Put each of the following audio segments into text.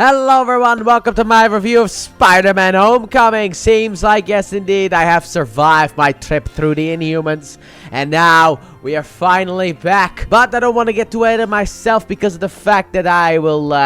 Hello everyone, welcome to my review of Spider-Man Homecoming. Seems like, yes indeed, I have survived my trip through the Inhumans. And now, we are finally back. But I don't want to get too ahead of myself because of the fact that I will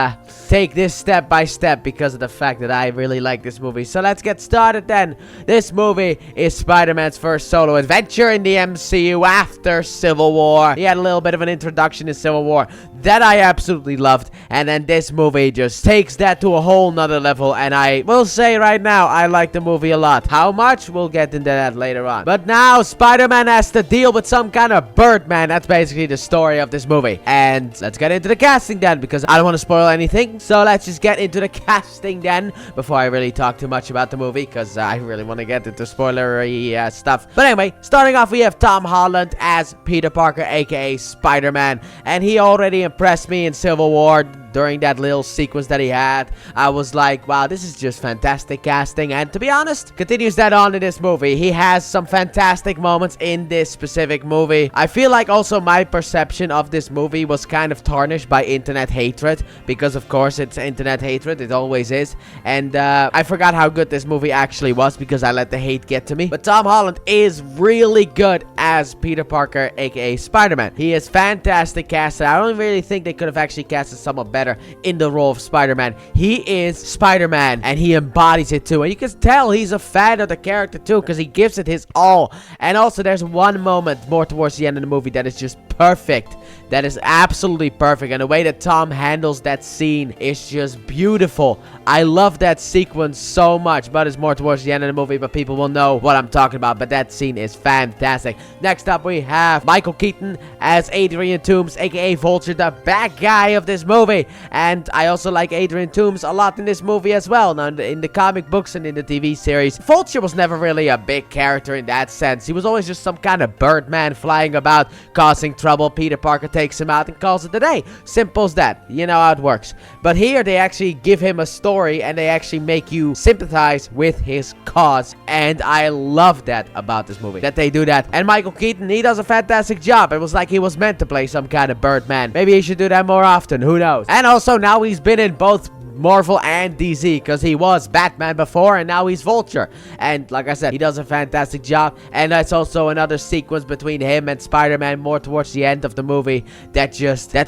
take this step by step because of the fact that I really like this movie. So let's get started then. This movie is Spider-Man's first solo adventure in the MCU after Civil War. He had a little bit of an introduction in Civil War that I absolutely loved. And then this movie just takes that to a whole nother level. And I will say right now, I like the movie a lot. How much? We'll get into that later on. But now, Spider-Man has to deal with some kind of Birdman. That's basically the story of this movie. And let's get into the casting then, because I don't want to spoil anything. So let's just get into the casting then, before I really talk too much about the movie, because I really want to get into spoilery stuff. But anyway, starting off, we have Tom Holland as Peter Parker, aka Spider-Man. And he already impressed me in Civil War. During that little sequence that he had, I was like, wow, this is just fantastic casting. And to be honest, continues that on in this movie. He has some fantastic moments in this specific movie. I feel like also my perception of this movie was kind of tarnished by internet hatred, because of course it's internet hatred, it always is. And I forgot how good this movie actually was because I let the hate get to me. But Tom Holland is really good as Peter Parker, aka Spider-Man. He is fantastic casted. I don't really think they could have actually casted someone better in the role of Spider-Man. He is Spider-Man and he embodies it too, and you can tell he's a fan of the character too, because he gives it his all. And also there's one moment more towards the end of the movie that is just perfect. That is absolutely perfect, and the way that Tom handles that scene is just beautiful. I love that sequence so much, but it's more towards the end of the movie, but people will know what I'm talking about. But that scene is fantastic. Next up, we have Michael Keaton as Adrian Toomes, aka Vulture, the bad guy of this movie. And I also like Adrian Toomes a lot in this movie as well. Now, in the comic books and in the TV series, Vulture was never really a big character in that sense. He was always just some kind of Birdman flying about, causing trouble. Peter Parker takes him out and calls it a day. Simple as that. You know how it works. But here, they actually give him a story, and they actually make you sympathize with his cause. And I love that about this movie, that they do that. And Michael Keaton, he does a fantastic job. It was like he was meant to play some kind of Birdman. Maybe he should do that more often. Who knows? And also, now he's been in both Marvel and DC, because he was Batman before and now he's Vulture. And like I said, he does a fantastic job. And that's also another sequence between him and Spider-Man more towards the end of the movie that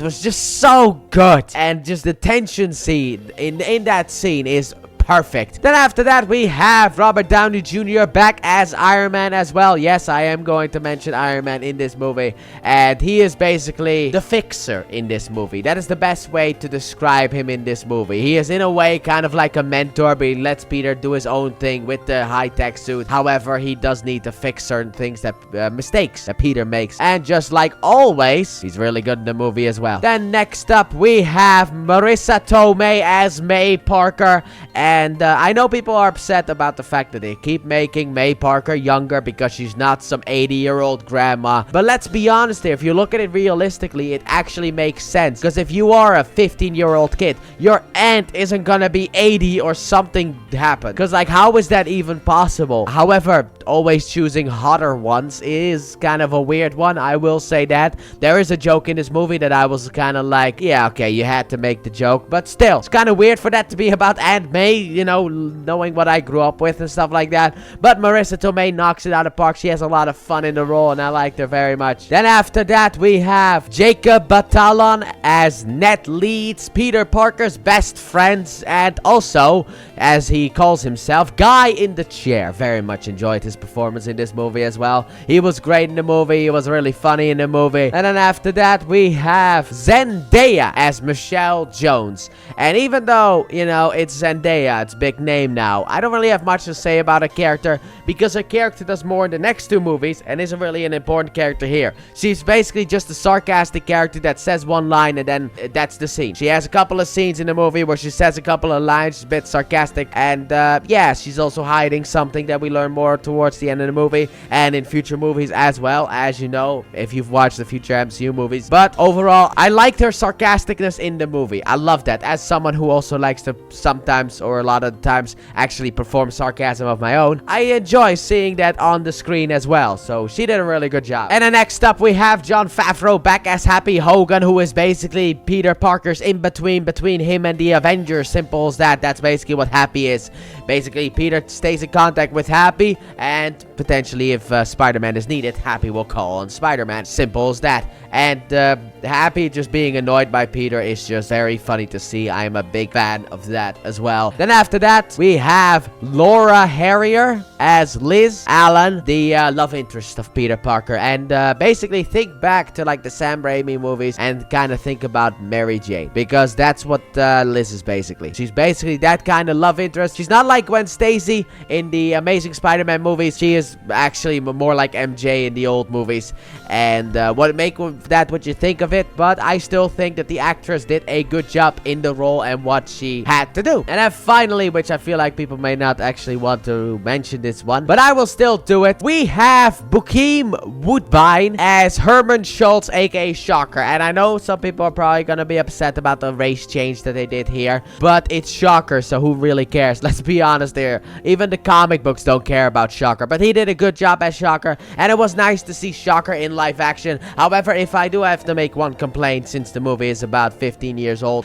was just so good. And just the tension scene in that scene is perfect. Then after that, we have Robert Downey Jr. back as Iron Man as well. Yes, I am going to mention Iron Man in this movie. And he is basically the fixer in this movie. That is the best way to describe him in this movie. He is in a way kind of like a mentor, but he lets Peter do his own thing with the high-tech suit. However, he does need to fix certain things mistakes that Peter makes. And just like always, he's really good in the movie as well. Then next up, we have Marissa Tomei as May Parker. And I know people are upset about the fact that they keep making May Parker younger because she's not some 80-year-old grandma. But let's be honest here. If you look at it realistically, it actually makes sense. Because if you are a 15-year-old kid, your aunt isn't gonna be 80 or something happen. Because, like, how is that even possible? However, always choosing hotter ones is kind of a weird one. I will say that. There is a joke in this movie that I was kind of like, yeah, okay, you had to make the joke. But still, it's kind of weird for that to be about Aunt May, you know, knowing what I grew up with and stuff like that. But Marissa Tomei knocks it out of the park. She has a lot of fun in the role, and I liked her very much. Then after that, we have Jacob Batalon as Ned Leeds, Peter Parker's best friends, and also, as he calls himself, Guy in the Chair. Very much enjoyed his performance in this movie as well. He was great in the movie. He was really funny in the movie. And then after that, we have Zendaya as Michelle Jones. And even though, you know, it's Zendaya, it's a big name now, I don't really have much to say about her character, because her character does more in the next two movies and isn't really an important character here. She's basically just a sarcastic character that says one line and then that's the scene. She has a couple of scenes in the movie where she says a couple of lines, she's a bit sarcastic, and yeah, she's also hiding something that we learn more towards the end of the movie and in future movies as well, as you know, if you've watched the future MCU movies. But overall, I liked her sarcasticness in the movie. I love that, as someone who also likes to sometimes times, or a lot of times actually perform sarcasm of my own, I enjoy seeing that on the screen as well. So she did a really good job. And then next up, we have Jon Favreau back as Happy Hogan, who is basically Peter Parker's in-between between him and the Avengers. Simple as that. That's basically what Happy is. Basically, Peter stays in contact with Happy, and potentially if Spider-Man is needed, Happy will call on Spider-Man. Simple as that. And Happy just being annoyed by Peter is just very funny to see. I am a big fan of that as well. Then after that, we have Laura Harrier as Liz Allen, the love interest of Peter Parker. And basically think back to like the Sam Raimi movies and kind of think about Mary Jane, because that's what Liz is basically. She's basically that kind of love interest. She's not like Gwen Stacy in the Amazing Spider-Man movies. She is actually more like MJ in the old movies. And what you think of it, but I still think that the actress did a good job in the role and what she had to do. And then finally, which I feel like people may not actually want to mention this one, but I will still do it, we have Bokeem Woodbine as Herman Schultz, aka Shocker. And I know some people are probably gonna be upset about the race change that they did here, but it's Shocker, so who really cares? Let's be honest here. Even the comic books don't care about Shocker, but he did a good job as Shocker, and it was nice to see Shocker in live action. However, if I do have to make one complaint, since the movie is about 15 years old,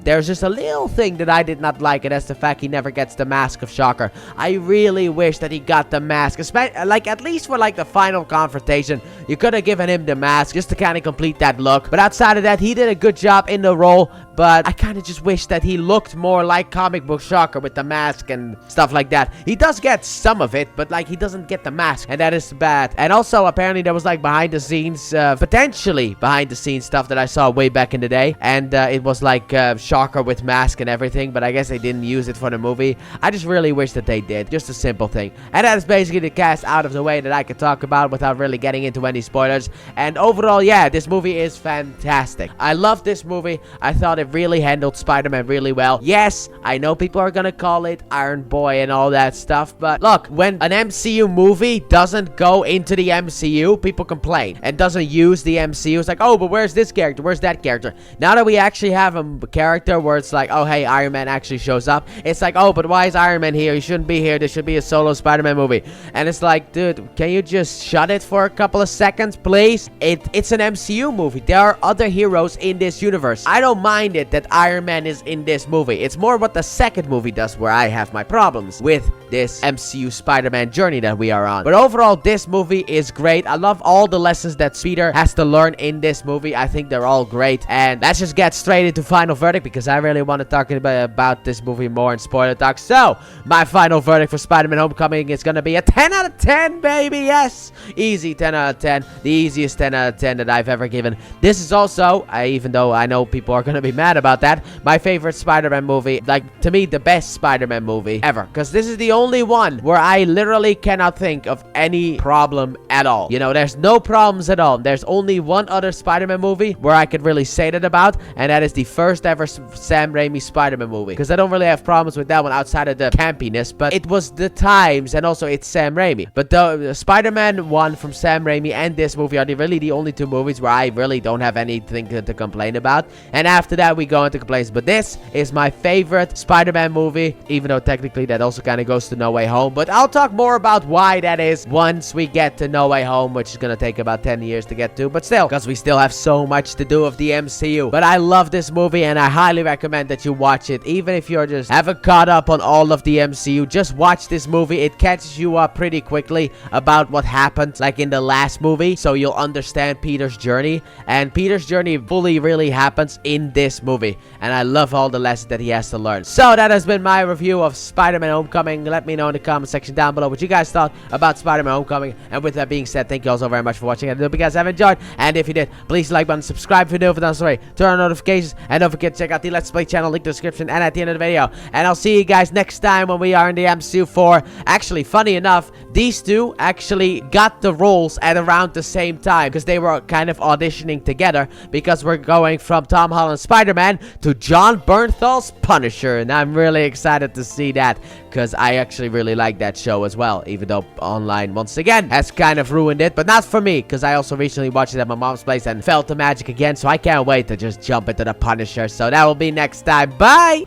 there's just a little thing that I did not like, and that's the fact he never gets the mask of Shocker. I really wish that he got the mask, like at least for like the final confrontation. You could have given him the mask just to kind of complete that look, but outside of that, he did a good job in the role. But I kind of just wish that he looked more like comic book Shocker with the mask and stuff like that. He does get some of it, but like he doesn't get the mask, and that is bad. And also apparently there was like behind the scenes, potentially behind the scenes stuff that I saw way back in the day, and it was like Shocker with mask and everything, but I guess they didn't use it for the movie. I just really wish that they did. Just a simple thing. And that is basically the cast out of the way that I could talk about without really getting into any spoilers. And overall, yeah, this movie is fantastic. I love this movie. I thought it really handled Spider-Man really well. Yes, I know people are gonna call it Iron Boy and all that stuff, but look, when an MCU movie doesn't go into the MCU, people complain, and doesn't use the MCU. It's like, oh, but where's this character? Where's that character? Now that we actually have a character where it's like, oh, hey, Iron Man actually shows up, it's like, oh, but why is Iron Man here? He shouldn't be here. This should be a solo Spider-Man movie. And it's like, dude, can you just shut it for a couple of seconds, please? It's an MCU movie. There are other heroes in this universe. I don't mind it that Iron Man is in this movie. It's more what the second movie does where I have my problems with this MCU Spider-Man journey that we are on. But overall, this movie is great. I love all the lessons that Peter has to learn in this movie. I think they're all great. And let's just get straight into final verdict, because I really want to talk about this movie more in spoiler talk. So, my final verdict for Spider-Man Homecoming is going to be a 10 out of 10, baby. Yes! Easy 10 out of 10. The easiest 10 out of 10 that I've ever given. This is also, even though I know people are going to be mad about that, my favorite Spider-Man movie. Like, to me, the best Spider-Man movie ever. Because this is the only one where I literally cannot think of any problem at all. You know, there's no problems at all. There's only one other Spider-Man movie where I could really say that about, and that is the first ever Sam Raimi Spider-Man movie. Because I don't really have problems with that one outside of the campiness, but it was the times, and also it's Sam Raimi. But the Spider-Man one from Sam Raimi and this movie are really the only two movies where I really don't have anything to complain about. And after that, we go into complaints. But this is my favorite Spider-Man movie, even though technically that also kind of goes to No Way Home. But I'll talk more about why that is once we get to No Way Home, which is going to take about 10 years to get to. But still, because we still have so much to do with the MCU. But I love this movie, and I highly recommend that you watch it. Even if you're just haven't caught up on all of the MCU, just watch this movie. It catches you up pretty quickly about what happened like in the last movie, so you'll understand Peter's journey. And Peter's journey fully really happens in this movie, and I love all the lessons that he has to learn. So that has been my review of Spider-Man Homecoming. Let me know in the comment section down below what you guys thought about Spider-Man Homecoming. And with that being said, thank you all so very much for watching. I hope you guys have enjoyed, and if you did, please like button, subscribe if you're new, if not sorry, turn on notifications, and don't forget to check out the Let's Play channel, link in the description and at the end of the video. And I'll see you guys next time when we are in the MCU 4. Actually, funny enough, these two actually got the roles at around the same time, because they were kind of auditioning together, because we're going from Tom Holland's Spider-Man to John Bernthal's Punisher, and I'm really excited to see that, because I actually really like that show as well, even though online once again has kind of ruined it, but not for me, because I also recently watched it at my mom's place and felt the magic again, so I can't wait to just jump into the Punisher. So that will be next time. Bye!